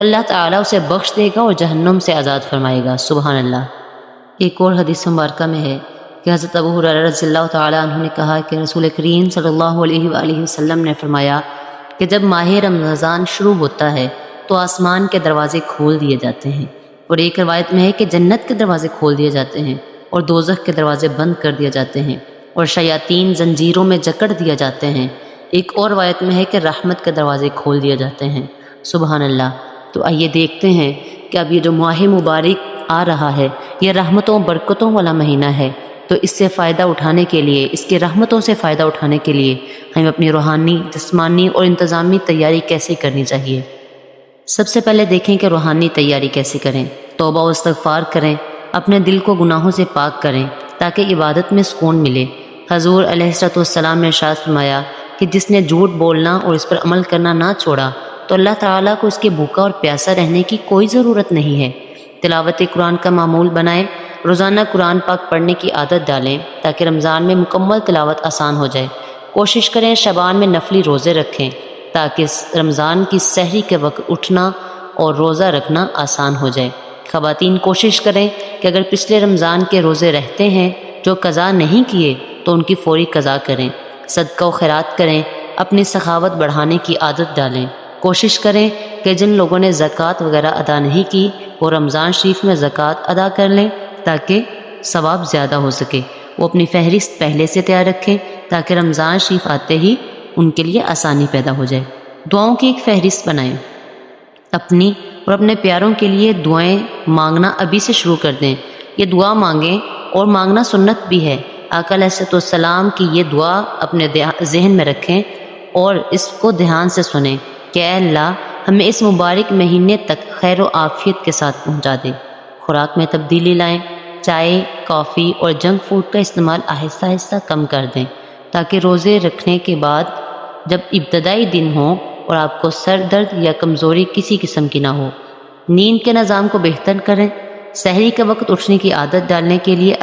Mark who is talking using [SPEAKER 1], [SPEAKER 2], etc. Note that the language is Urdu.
[SPEAKER 1] اللہ تعالیٰ اسے بخش دے گا اور جہنم سے آزاد فرمائے گا۔ سبحان اللہ۔ ایک اور حدیث مبارکہ میں ہے کہ حضرت ابو ہریرہ رضی اللہ تعالیٰ عنہ نے کہا کہ رسول کریم صلی اللہ علیہ وآلہ وسلم نے فرمایا کہ جب ماہ رمضان شروع ہوتا ہے تو آسمان کے دروازے کھول دیے جاتے ہیں، اور ایک روایت میں ہے کہ جنت کے دروازے کھول دیے جاتے ہیں اور دوزخ کے دروازے بند کر دیے جاتے ہیں، اور شیاطین زنجیروں میں جکڑ دیا جاتے ہیں۔ ایک اور روایت میں ہے کہ رحمت کے دروازے کھول دیے جاتے ہیں۔ سبحان اللہ۔ تو آئیے دیکھتے ہیں کہ اب یہ جو ماہ مبارک آ رہا ہے یہ رحمتوں برکتوں والا مہینہ ہے، تو اس سے فائدہ اٹھانے کے لیے، اس کی رحمتوں سے فائدہ اٹھانے کے لیے ہمیں اپنی روحانی، جسمانی اور انتظامی تیاری کیسے کرنی چاہیے۔ سب سے پہلے دیکھیں کہ روحانی تیاری کیسے کریں۔ توبہ و استغفار کریں، اپنے دل کو گناہوں سے پاک کریں تاکہ عبادت میں سکون ملے۔ حضور علیہ السلام نے ارشاد فرمایا کہ جس نے جھوٹ بولنا اور اس پر عمل کرنا نہ چھوڑا تو اللہ تعالیٰ کو اس کے بھوکا اور پیاسا رہنے کی کوئی ضرورت نہیں ہے۔ تلاوت قرآن کا معمول بنائیں، روزانہ قرآن پاک پڑھنے کی عادت ڈالیں تاکہ رمضان میں مکمل تلاوت آسان ہو جائے۔ کوشش کریں شعبان میں نفلی روزے رکھیں تاکہ رمضان کی سحری کے وقت اٹھنا اور روزہ رکھنا آسان ہو جائے۔ خواتین کوشش کریں کہ اگر پچھلے رمضان کے روزے رہتے ہیں جو قضا نہیں کیے تو ان کی فوری قضا کریں۔ صدقہ و خیرات کریں، اپنی سخاوت بڑھانے کی عادت ڈالیں۔ کوشش کریں کہ جن لوگوں نے زکوٰۃ وغیرہ ادا نہیں کی وہ رمضان شریف میں زکوٰۃ ادا کر لیں تاکہ ثواب زیادہ ہو سکے۔ وہ اپنی فہرست پہلے سے تیار رکھیں تاکہ رمضان شریف آتے ہی ان کے لیے آسانی پیدا ہو جائے۔ دعاؤں کی ایک فہرست بنائیں، اپنی اور اپنے پیاروں کے لیے دعائیں مانگنا ابھی سے شروع کر دیں۔ یہ دعا مانگیں اور مانگنا سنت بھی ہے۔ آقا علیہ السلام کی یہ دعا اپنے ذہن میں رکھیں اور اس کو دھیان سے سنیں کہ اے اللہ ہمیں اس مبارک مہینے تک خیر و عافیت کے ساتھ پہنچا دے۔ خوراک میں تبدیلی لائیں، چائے، کافی اور جنک فوڈ کا استعمال آہستہ آہستہ کم کر دیں تاکہ روزے رکھنے کے بعد جب ابتدائی دن ہوں اور آپ کو سر درد یا کمزوری کسی قسم کی نہ ہو۔ نیند کے نظام کو بہتر کریں، سحری کے وقت اٹھنے کی عادت ڈالنے کے لیے